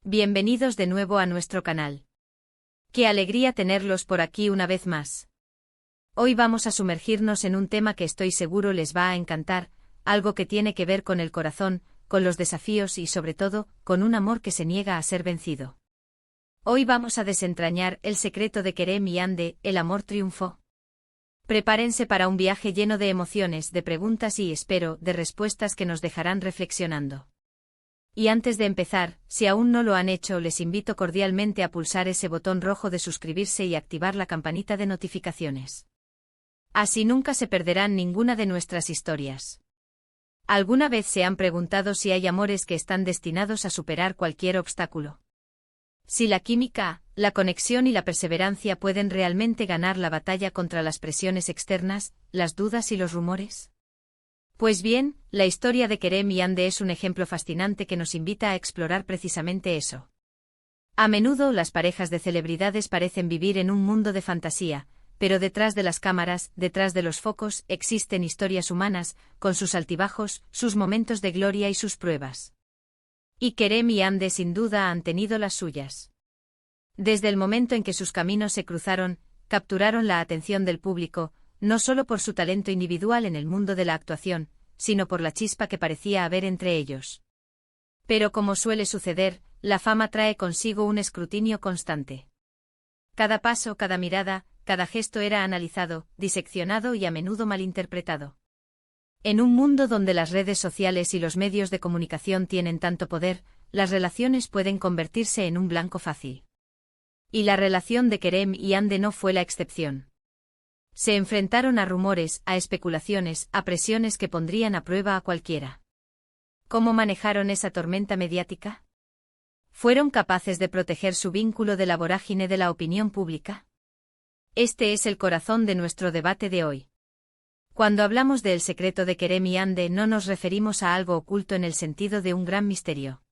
Bienvenidos de nuevo a nuestro canal. Qué alegría tenerlos por aquí una vez más. Hoy vamos a sumergirnos en un tema que estoy seguro les va a encantar, algo que tiene que ver con el corazón, con los desafíos y sobre todo, con un amor que se niega a ser vencido. Hoy vamos a desentrañar el secreto de Kerem y Ande, el amor triunfó. Prepárense para un viaje lleno de emociones, de preguntas y, espero, de respuestas que nos dejarán reflexionando. Y antes de empezar, si aún no lo han hecho, les invito cordialmente a pulsar ese botón rojo de suscribirse y activar la campanita de notificaciones. Así nunca se perderán ninguna de nuestras historias. ¿Alguna vez se han preguntado si hay amores que están destinados a superar cualquier obstáculo? Si la química, la conexión y la perseverancia pueden realmente ganar la batalla contra las presiones externas, las dudas y los rumores. Pues bien, la historia de Kerem y Ande es un ejemplo fascinante que nos invita a explorar precisamente eso. A menudo las parejas de celebridades parecen vivir en un mundo de fantasía, pero detrás de las cámaras, detrás de los focos, existen historias humanas, con sus altibajos, sus momentos de gloria y sus pruebas. Y Kerem y Ande sin duda han tenido las suyas. Desde el momento en que sus caminos se cruzaron, capturaron la atención del público, no solo por su talento individual en el mundo de la actuación, sino por la chispa que parecía haber entre ellos. Pero como suele suceder, la fama trae consigo un escrutinio constante. Cada paso, cada mirada, cada gesto era analizado, diseccionado y a menudo malinterpretado. En un mundo donde las redes sociales y los medios de comunicación tienen tanto poder, las relaciones pueden convertirse en un blanco fácil. Y la relación de Kerem y Ande no fue la excepción. Se enfrentaron a rumores, a especulaciones, a presiones que pondrían a prueba a cualquiera. ¿Cómo manejaron esa tormenta mediática? ¿Fueron capaces de proteger su vínculo de la vorágine de la opinión pública? Este es el corazón de nuestro debate de hoy. Cuando hablamos del secreto de Kerem y Ande no nos referimos a algo oculto en el sentido de un gran misterio.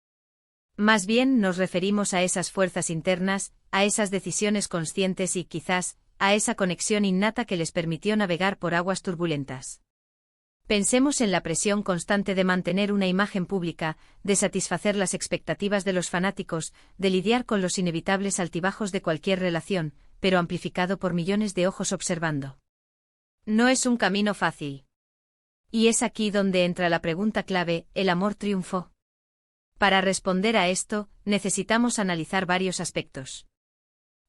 Más bien nos referimos a esas fuerzas internas, a esas decisiones conscientes y, quizás, a esa conexión innata que les permitió navegar por aguas turbulentas. Pensemos en la presión constante de mantener una imagen pública, de satisfacer las expectativas de los fanáticos, de lidiar con los inevitables altibajos de cualquier relación, pero amplificado por millones de ojos observando. No es un camino fácil. Y es aquí donde entra la pregunta clave: ¿el amor triunfó? Para responder a esto, necesitamos analizar varios aspectos.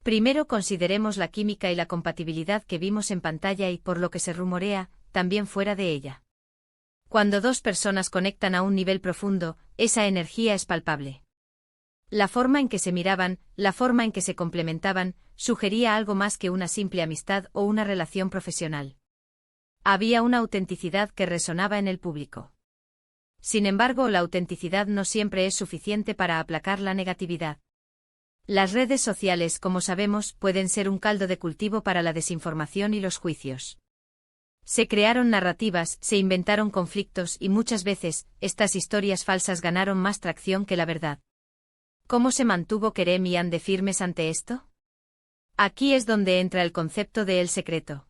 Primero consideremos la química y la compatibilidad que vimos en pantalla y, por lo que se rumorea, también fuera de ella. Cuando dos personas conectan a un nivel profundo, esa energía es palpable. La forma en que se miraban, la forma en que se complementaban, sugería algo más que una simple amistad o una relación profesional. Había una autenticidad que resonaba en el público. Sin embargo, la autenticidad no siempre es suficiente para aplacar la negatividad. Las redes sociales, como sabemos, pueden ser un caldo de cultivo para la desinformación y los juicios. Se crearon narrativas, se inventaron conflictos y muchas veces, estas historias falsas ganaron más tracción que la verdad. ¿Cómo se mantuvo Kerem y Ande firmes ante esto? Aquí es donde entra el concepto de el secreto.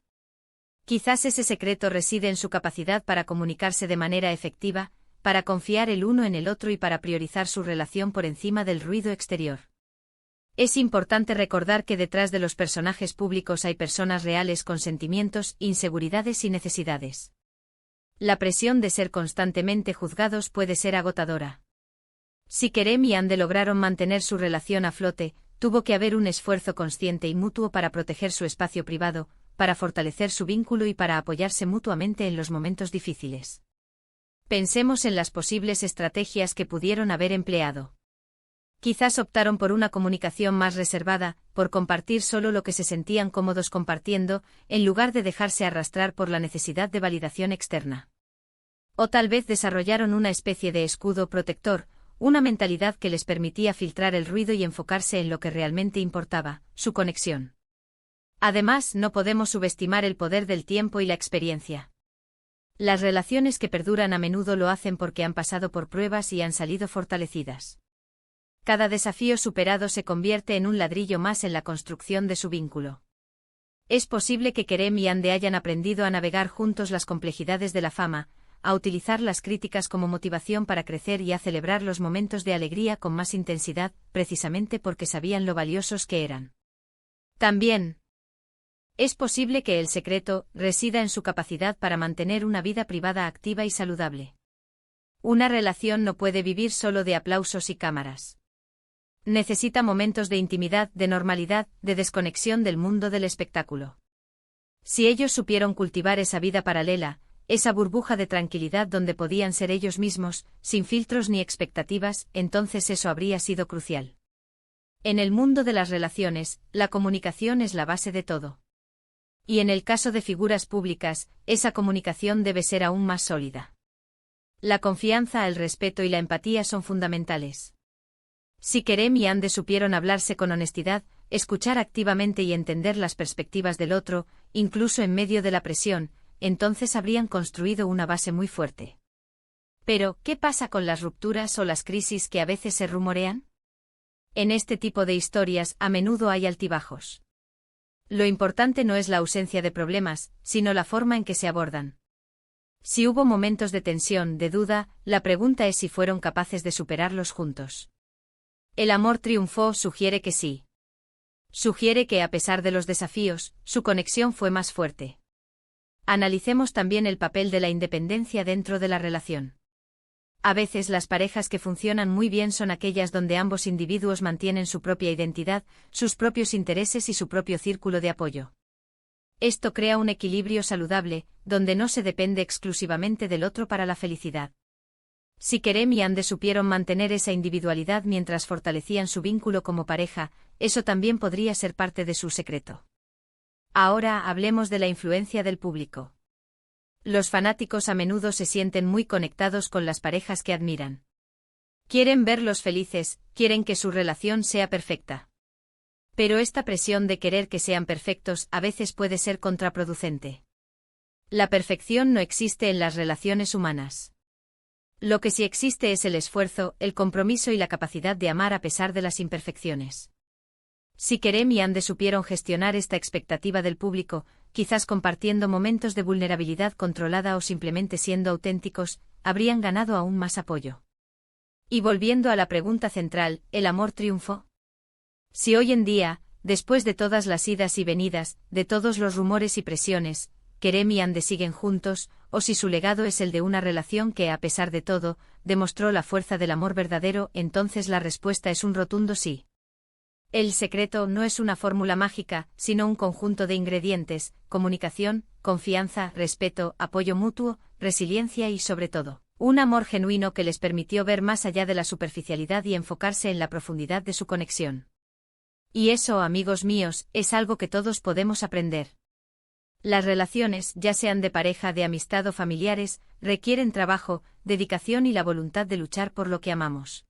Quizás ese secreto reside en su capacidad para comunicarse de manera efectiva, para confiar el uno en el otro y para priorizar su relación por encima del ruido exterior. Es importante recordar que detrás de los personajes públicos hay personas reales con sentimientos, inseguridades y necesidades. La presión de ser constantemente juzgados puede ser agotadora. Si Kerem y Ande lograron mantener su relación a flote, tuvo que haber un esfuerzo consciente y mutuo para proteger su espacio privado, para fortalecer su vínculo y para apoyarse mutuamente en los momentos difíciles. Pensemos en las posibles estrategias que pudieron haber empleado. Quizás optaron por una comunicación más reservada, por compartir solo lo que se sentían cómodos compartiendo, en lugar de dejarse arrastrar por la necesidad de validación externa. O tal vez desarrollaron una especie de escudo protector, una mentalidad que les permitía filtrar el ruido y enfocarse en lo que realmente importaba, su conexión. Además, no podemos subestimar el poder del tiempo y la experiencia. Las relaciones que perduran a menudo lo hacen porque han pasado por pruebas y han salido fortalecidas. Cada desafío superado se convierte en un ladrillo más en la construcción de su vínculo. Es posible que Kerem y Ande hayan aprendido a navegar juntos las complejidades de la fama, a utilizar las críticas como motivación para crecer y a celebrar los momentos de alegría con más intensidad, precisamente porque sabían lo valiosos que eran. También es posible que el secreto resida en su capacidad para mantener una vida privada activa y saludable. Una relación no puede vivir solo de aplausos y cámaras. Necesita momentos de intimidad, de normalidad, de desconexión del mundo del espectáculo. Si ellos supieron cultivar esa vida paralela, esa burbuja de tranquilidad donde podían ser ellos mismos, sin filtros ni expectativas, entonces eso habría sido crucial. En el mundo de las relaciones, la comunicación es la base de todo. Y en el caso de figuras públicas, esa comunicación debe ser aún más sólida. La confianza, el respeto y la empatía son fundamentales. Si Kerem y Ande supieron hablarse con honestidad, escuchar activamente y entender las perspectivas del otro, incluso en medio de la presión, entonces habrían construido una base muy fuerte. Pero, ¿qué pasa con las rupturas o las crisis que a veces se rumorean? En este tipo de historias a menudo hay altibajos. Lo importante no es la ausencia de problemas, sino la forma en que se abordan. Si hubo momentos de tensión, de duda, la pregunta es si fueron capaces de superarlos juntos. El amor triunfó, sugiere que sí. Sugiere que, a pesar de los desafíos, su conexión fue más fuerte. Analicemos también el papel de la independencia dentro de la relación. A veces las parejas que funcionan muy bien son aquellas donde ambos individuos mantienen su propia identidad, sus propios intereses y su propio círculo de apoyo. Esto crea un equilibrio saludable, donde no se depende exclusivamente del otro para la felicidad. Si Kerem y Ande supieron mantener esa individualidad mientras fortalecían su vínculo como pareja, eso también podría ser parte de su secreto. Ahora hablemos de la influencia del público. Los fanáticos a menudo se sienten muy conectados con las parejas que admiran. Quieren verlos felices, quieren que su relación sea perfecta. Pero esta presión de querer que sean perfectos a veces puede ser contraproducente. La perfección no existe en las relaciones humanas. Lo que sí existe es el esfuerzo, el compromiso y la capacidad de amar a pesar de las imperfecciones. Si Kerem y Ande supieron gestionar esta expectativa del público, quizás compartiendo momentos de vulnerabilidad controlada o simplemente siendo auténticos, habrían ganado aún más apoyo. Y volviendo a la pregunta central, ¿el amor triunfó? Si hoy en día, después de todas las idas y venidas, de todos los rumores y presiones, Kerem y Ande siguen juntos, o si su legado es el de una relación que, a pesar de todo, demostró la fuerza del amor verdadero, entonces la respuesta es un rotundo sí. El secreto no es una fórmula mágica, sino un conjunto de ingredientes: comunicación, confianza, respeto, apoyo mutuo, resiliencia y, sobre todo, un amor genuino que les permitió ver más allá de la superficialidad y enfocarse en la profundidad de su conexión. Y eso, amigos míos, es algo que todos podemos aprender. Las relaciones, ya sean de pareja, de amistad o familiares, requieren trabajo, dedicación y la voluntad de luchar por lo que amamos.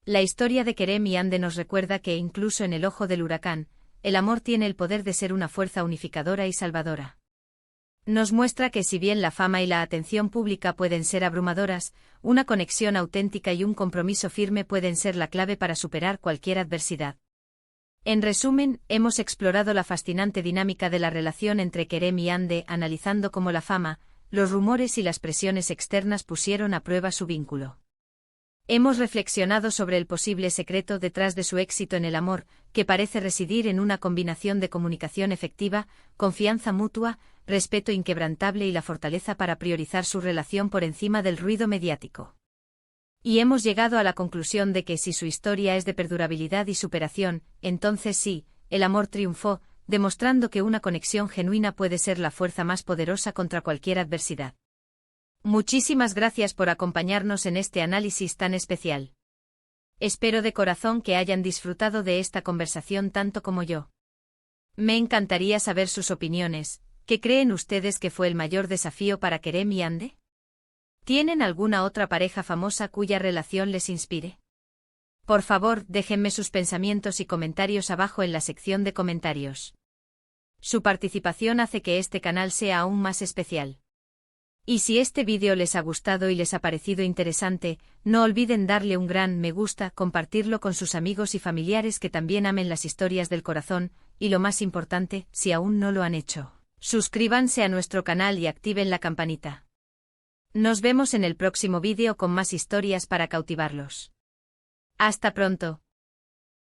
La historia de Kerem y Ande nos recuerda que, incluso en el ojo del huracán, el amor tiene el poder de ser una fuerza unificadora y salvadora. Nos muestra que si bien la fama y la atención pública pueden ser abrumadoras, una conexión auténtica y un compromiso firme pueden ser la clave para superar cualquier adversidad. En resumen, hemos explorado la fascinante dinámica de la relación entre Kerem y Ande, analizando cómo la fama, los rumores y las presiones externas pusieron a prueba su vínculo. Hemos reflexionado sobre el posible secreto detrás de su éxito en el amor, que parece residir en una combinación de comunicación efectiva, confianza mutua, respeto inquebrantable y la fortaleza para priorizar su relación por encima del ruido mediático. Y hemos llegado a la conclusión de que si su historia es de perdurabilidad y superación, entonces sí, el amor triunfó, demostrando que una conexión genuina puede ser la fuerza más poderosa contra cualquier adversidad. Muchísimas gracias por acompañarnos en este análisis tan especial. Espero de corazón que hayan disfrutado de esta conversación tanto como yo. Me encantaría saber sus opiniones. ¿Qué creen ustedes que fue el mayor desafío para Kerem y Ande? ¿Tienen alguna otra pareja famosa cuya relación les inspire? Por favor, déjenme sus pensamientos y comentarios abajo en la sección de comentarios. Su participación hace que este canal sea aún más especial. Y si este vídeo les ha gustado y les ha parecido interesante, no olviden darle un gran me gusta, compartirlo con sus amigos y familiares que también amen las historias del corazón, y lo más importante, si aún no lo han hecho, suscríbanse a nuestro canal y activen la campanita. Nos vemos en el próximo vídeo con más historias para cautivarlos. Hasta pronto.